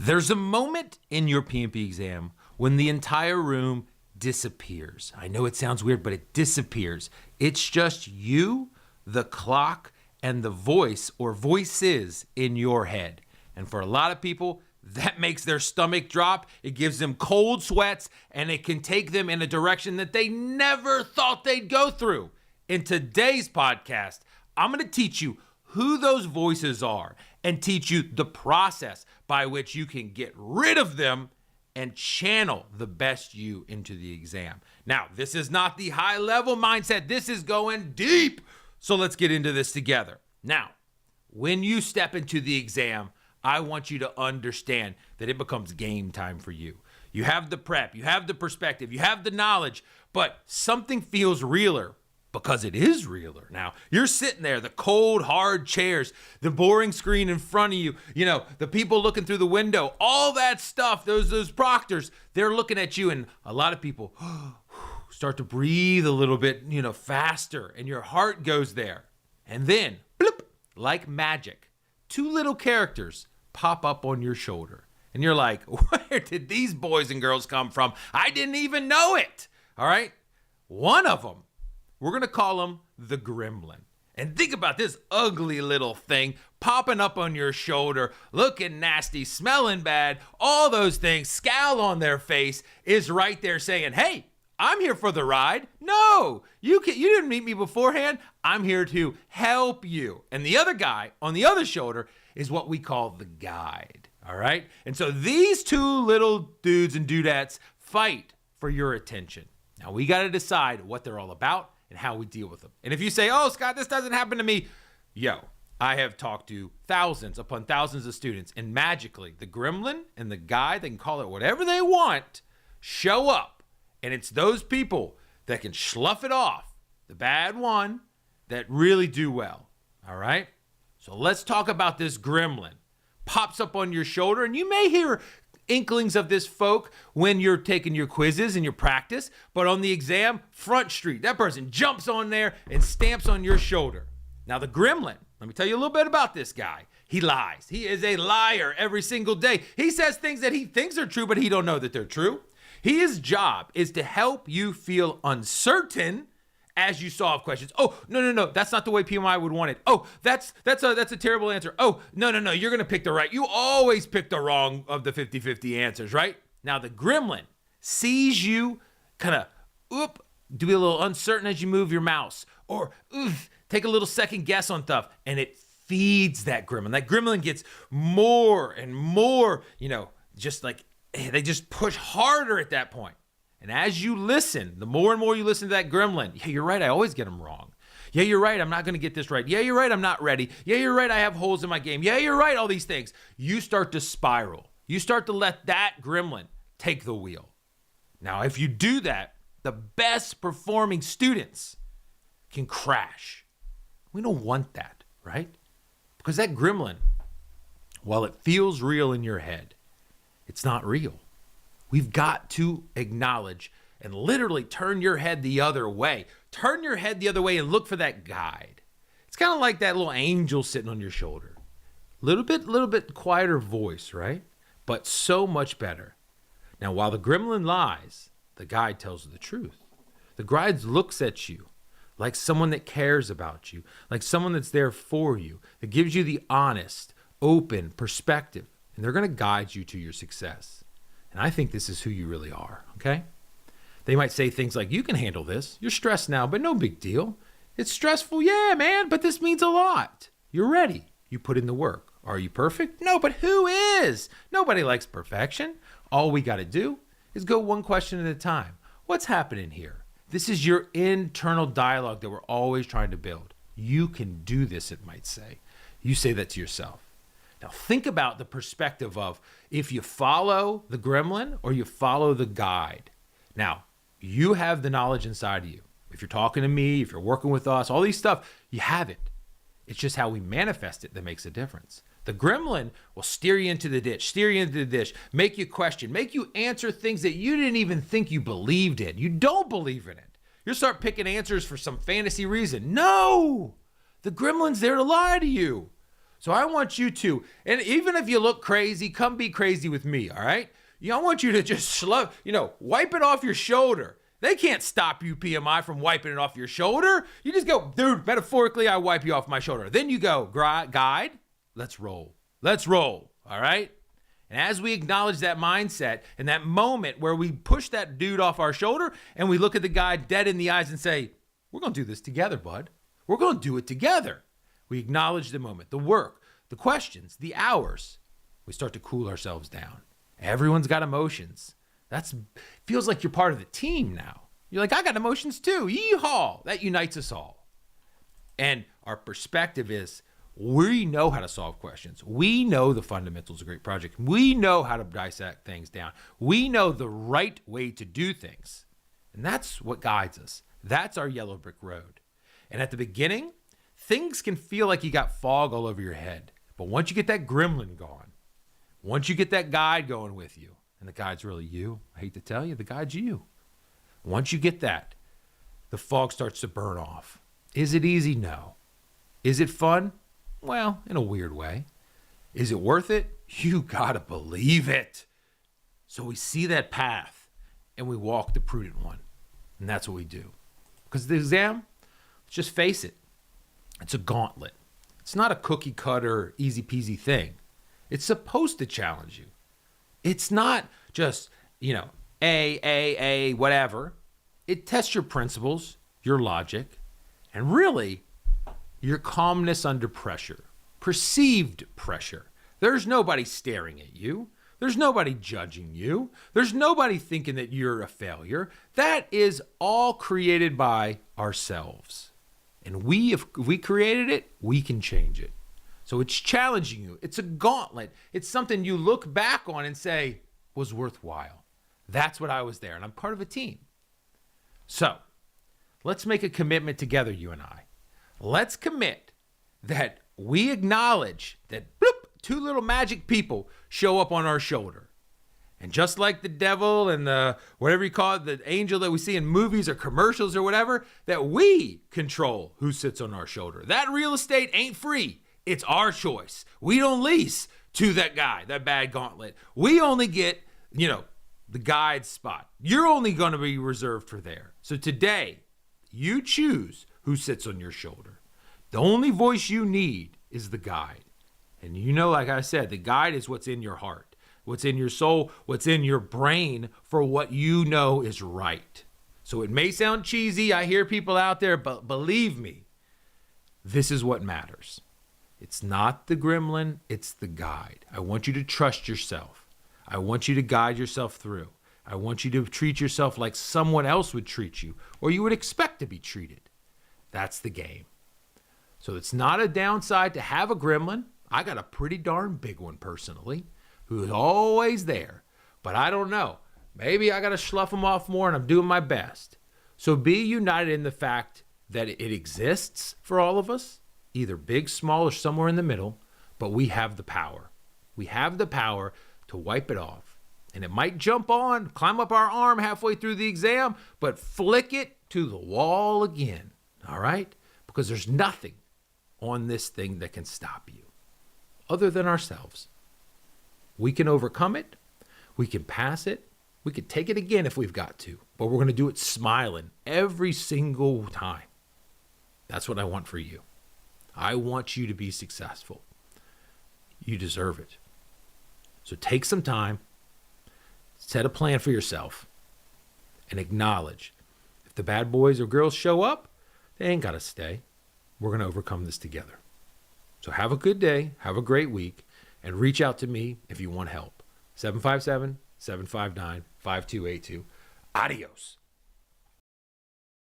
There's a moment in your PMP exam when the entire room disappears. I know it sounds weird, but it disappears. It's just you, the clock, and the voice or voices in your head. And for a lot of people, that makes their stomach drop. It gives them cold sweats, and it can take them in a direction that they never thought they'd go through. In today's podcast, I'm going to teach you who those voices are and teach you the process by which you can get rid of them and channel the best you into the exam. Now, this is not the high level mindset. This is going deep. So let's get into this together. Now, when you step into the exam, I want you to understand that it becomes game time for you. You have the prep, you have the perspective, you have the knowledge, but something feels realer because it is realer. Now, you're sitting there, the cold, hard chairs, the boring screen in front of you, the people looking through the window, all that stuff, those proctors, they're looking at you, and a lot of people start to breathe a little bit, faster, and your heart goes there. And then, bloop, like magic, two little characters pop up on your shoulder. And you're like, where did these boys and girls come from? I didn't even know it. All right. One of them, we're going to call him the Gremlin. And think about this ugly little thing popping up on your shoulder, looking nasty, smelling bad, all those things, scowl on their face, is right there saying, hey, I'm here for the ride. No, you didn't meet me beforehand. I'm here to help you. And the other guy on the other shoulder is what we call the guide. All right. And so these two little dudes and dudettes fight for your attention. Now we got to decide what they're all about and how we deal with them. And if you say, oh, Scott, this doesn't happen to me. I have talked to thousands upon thousands of students, and magically the Gremlin and the guide, they can call it whatever they want, show up. And it's those people that can slough it off, the bad one, that really do well. All right. So let's talk about this Gremlin. Pops up on your shoulder, and you may hear inklings of this folk when you're taking your quizzes and your practice, but on the exam, front street, that person jumps on there and stamps on your shoulder. Now the Gremlin, let me tell you a little bit about this guy. He lies. He is a liar every single day. He says things that he thinks are true, but he don't know that they're true. His job is to help you feel uncertain as you solve questions. Oh, no, that's not the way PMI would want it. Oh, that's a terrible answer. Oh, no, you're going to pick the right. You always pick the wrong of the 50-50 answers, right? Now the Gremlin sees you kind of, do a little uncertain as you move your mouse, or take a little second guess on stuff, and it feeds that Gremlin. That Gremlin gets more and more, just like they just push harder at that point. And as you listen, the more and more you listen to that Gremlin, yeah, you're right, I always get them wrong. Yeah, you're right, I'm not going to get this right. Yeah, you're right, I'm not ready. Yeah, you're right, I have holes in my game. Yeah, you're right, all these things. You start to spiral. You start to let that Gremlin take the wheel. Now, if you do that, the best performing students can crash. We don't want that, right? Because that Gremlin, while it feels real in your head, it's not real. We've got to acknowledge and literally turn your head the other way. Turn your head the other way and look for that guide. It's kind of like that little angel sitting on your shoulder. Little bit quieter voice, right? But so much better. Now, while the Gremlin lies, the guide tells the truth. The guide looks at you like someone that cares about you, like someone that's there for you, that gives you the honest, open perspective, and they're going to guide you to your success. And I think this is who you really are, okay? They might say things like, you can handle this. You're stressed now, but no big deal. It's stressful, yeah, man, but this means a lot. You're ready. You put in the work. Are you perfect? No, but who is? Nobody likes perfection. All we got to do is go one question at a time. What's happening here? This is your internal dialogue that we're always trying to build. You can do this, it might say. You say that to yourself. Now think about the perspective of if you follow the Gremlin or you follow the guide. Now, you have the knowledge inside of you. If you're talking to me, if you're working with us, all these stuff, you have it. It's just how we manifest it that makes a difference. The Gremlin will steer you into the ditch, make you question, make you answer things that you didn't even think you believed in. You don't believe in it. You'll start picking answers for some fantasy reason. No! The Gremlin's there to lie to you. So I want you to, and even if you look crazy, come be crazy with me, all right? I want you to just wipe it off your shoulder. They can't stop you, PMI, from wiping it off your shoulder. You just go, dude, metaphorically, I wipe you off my shoulder. Then you go, guide, let's roll. Let's roll, all right? And as we acknowledge that mindset and that moment where we push that dude off our shoulder and we look at the guy dead in the eyes and say, we're going to do this together, bud. We're going to do it together. We acknowledge the moment, the work, the questions, the hours. We start to cool ourselves down. Everyone's got emotions. Feels like you're part of the team now. You're like, I got emotions too. Yeehaw. That unites us all. And our perspective is, we know how to solve questions. We know the fundamentals of a great project. We know how to dissect things down. We know the right way to do things. And that's what guides us. That's our yellow brick road. And at the beginning, things can feel like you got fog all over your head. But once you get that gremlin going, once you get that guide going with you, and the guide's really you, I hate to tell you, the guide's you. Once you get that, the fog starts to burn off. Is it easy? No. Is it fun? Well, in a weird way. Is it worth it? You gotta believe it. So we see that path and we walk the prudent one. And that's what we do. Because the exam, let's just face it, it's a gauntlet. It's not a cookie cutter, easy peasy thing. It's supposed to challenge you. It's not just, whatever. It tests your principles, your logic, and really your calmness under pressure, perceived pressure. There's nobody staring at you. There's nobody judging you. There's nobody thinking that you're a failure. That is all created by ourselves. And if we created it, we can change it. So it's challenging you. It's a gauntlet. It's something you look back on and say was worthwhile. That's what I was there, and I'm part of a team. So let's make a commitment together, you and I. Let's commit that we acknowledge that two little magic people show up on our shoulder. And just like the devil and the, whatever you call it, the angel that we see in movies or commercials or whatever, that we control who sits on our shoulder. That real estate ain't free. It's our choice. We don't lease to that guy, that bad gauntlet. We only get, the guide spot. You're only going to be reserved for there. So today, you choose who sits on your shoulder. The only voice you need is the guide. And like I said, the guide is what's in your heart, what's in your soul, what's in your brain for what you know is right. So it may sound cheesy. I hear people out there, but believe me, this is what matters. It's not the gremlin, it's the guide. I want you to trust yourself. I want you to guide yourself through. I want you to treat yourself like someone else would treat you, or you would expect to be treated. That's the game. So it's not a downside to have a gremlin. I got a pretty darn big one personally, who is always there. But I don't know. Maybe I got to slough them off more, and I'm doing my best. So be united in the fact that it exists for all of us, either big, small, or somewhere in the middle, but we have the power. We have the power to wipe it off. And it might jump on, climb up our arm halfway through the exam, but flick it to the wall again, all right? Because there's nothing on this thing that can stop you other than ourselves. We can overcome it. We can pass it. We can take it again if we've got to, but we're going to do it smiling every single time. That's what I want for you. I want you to be successful. You deserve it. So take some time, set a plan for yourself, and acknowledge if the bad boys or girls show up, they ain't got to stay. We're going to overcome this together. So have a good day, have a great week, and reach out to me if you want help. 757-759-5282. Adios.